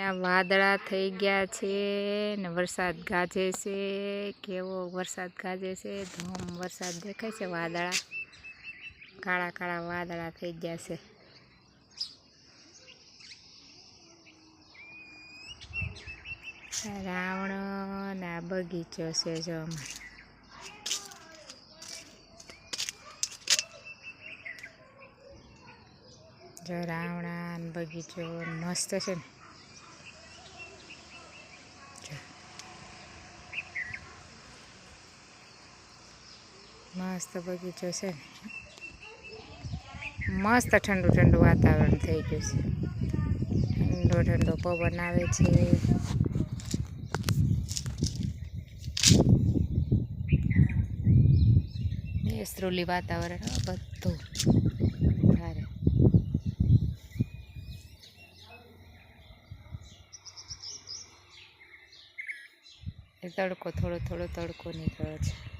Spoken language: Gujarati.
આ વાદળા થઈ ગયા છે ને વરસાદ ગાજે છે. કેવો વરસાદ ગાજે છે, ધોમ વરસાદ દેખાય છે. વાદળા કાળા કાળા વાદળા થઈ ગયા છે. રાવણો ને આ બગીચો છે. જો જો રાવણા ને બગીચો મસ્ત છે ને. મસ્ત બગીચો છે ને. મસ્ત ઠંડુ ઠંડુ વાતાવરણ થઈ ગયું છે. ઠંડો ઠંડો પવન આવે છે. નેસરૂલી વાતાવરણ બધું સારું. તડકો થોડો થોડો તડકો નીકળે છે.